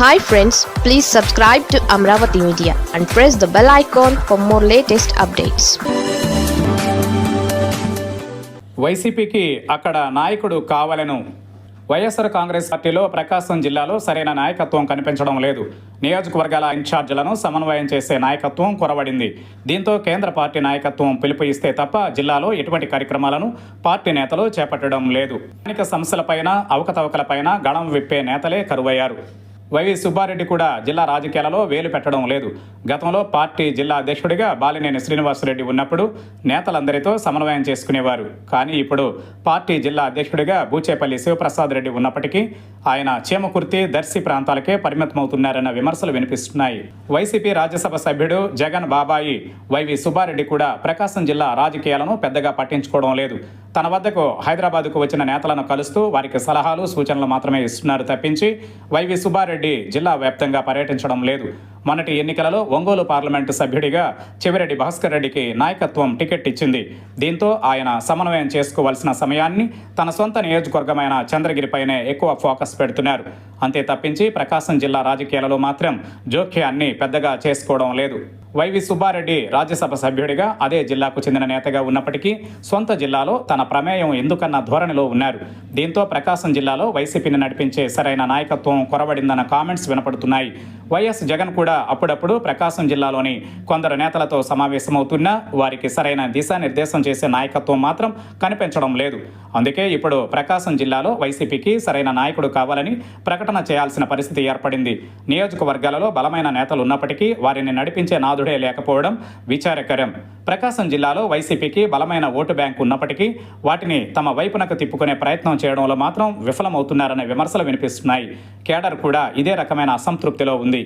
Hi friends, please subscribe to Amravati Media and press the bell icon for more latest updates. వైసీపీకి అక్కడ నాయకుడు కావాలను. వైఎస్ఆర్ కాంగ్రెస్ పార్టీలో ప్రకాశం జిల్లాలో సరైన నాయకత్వం కనిపించడం లేదు. నియోజకవర్గాల ఇన్ఛార్జీలను సమన్వయం చేసే నాయకత్వం కొరవడింది. దీంతో కేంద్ర పార్టీ నాయకత్వం పిలుపు ఇస్తే తప్ప జిల్లాలో ఎటువంటి కార్యక్రమాలను పార్టీ నేతలు చేపట్టడం లేదు. స్థానిక సమస్యలపైన అవకతవకలపైన గళం విప్పే నేతలే కరువయ్యారు. వైవి సుబ్బారెడ్డి కూడా జిల్లా రాజకీయాలలో వేలు పెట్టడం లేదు. గతంలో పార్టీ జిల్లా అధ్యక్షుడిగా బాలినేని శ్రీనివాసరెడ్డి ఉన్నప్పుడు నేతలందరితో సమన్వయం చేసుకునేవారు. కానీ ఇప్పుడు పార్టీ జిల్లా అధ్యక్షుడిగా బూచేపల్లి శివప్రసాద్ రెడ్డి ఉన్నప్పటికీ ఆయన చీమకుర్తి, దర్శి ప్రాంతాలకే పరిమితమవుతున్నారన్న విమర్శలు వినిపిస్తున్నాయి. వైసీపీ రాజ్యసభ సభ్యుడు జగన్ బాబాయి వైవి సుబ్బారెడ్డి కూడా ప్రకాశం జిల్లా రాజకీయాలను పెద్దగా పట్టించుకోవడం లేదు. తన వద్దకు హైదరాబాద్కు వచ్చిన నేతలను కలుస్తూ వారికి సలహాలు, సూచనలు మాత్రమే ఇస్తున్నారు తప్పించి వైవి సుబ్బారెడ్డి జిల్లా వ్యాప్తంగా పర్యటించడం లేదు. మొన్నటి ఎన్నికలలో ఒంగోలు పార్లమెంటు సభ్యుడిగా చెవిరెడ్డి భాస్కర్ రెడ్డికి నాయకత్వం టికెట్ ఇచ్చింది. దీంతో ఆయన సమన్వయం చేసుకోవాల్సిన సమయాన్ని తన సొంత నియోజకవర్గమైన చంద్రగిరిపైనే ఎక్కువ ఫోకస్ పెడుతున్నారు. అంతే తప్పించి ప్రకాశం జిల్లా రాజకీయాలలో మాత్రం జోక్యాన్ని పెద్దగా చేసుకోవడం లేదు. వైవి సుబ్బారెడ్డి రాజ్యసభ సభ్యుడిగా అదే జిల్లాకు చెందిన నేతగా ఉన్నప్పటికీ సొంత జిల్లాలో తన ప్రమేయం ఎందుకన్న ధోరణిలో ఉన్నారు. దీంతో ప్రకాశం జిల్లాలో వైసీపీని నడిపించే సరైన నాయకత్వం కొరబడిందన్న కామెంట్స్ వినపడుతున్నాయి. వైఎస్ జగన్ కూడా అప్పుడప్పుడు ప్రకాశం జిల్లాలోని కొందరు నేతలతో సమావేశమవుతున్నా వారికి సరైన దిశానిర్దేశం చేసే నాయకత్వం మాత్రం కనిపించడం లేదు. అందుకే ఇప్పుడు ప్రకాశం జిల్లాలో వైసీపీకి సరైన నాయకుడు కావాలని ప్రకటన చేయాల్సిన పరిస్థితి ఏర్పడింది. నియోజకవర్గాలలో బలమైన నేతలు ఉన్నప్పటికీ వారిని నడిపించే నాదుడే లేకపోవడం విచారకరం. ప్రకాశం జిల్లాలో వైసీపీకి బలమైన ఓటు బ్యాంకు ఉన్నప్పటికీ వాటిని తమ వైపునకు తిప్పుకునే ప్రయత్నం చేయడంలో మాత్రం విఫలమవుతున్నారనే విమర్శలు వినిపిస్తున్నాయి. కేడర్ కూడా ఇదే రకమైన అసంతృప్తిలో ఉంది.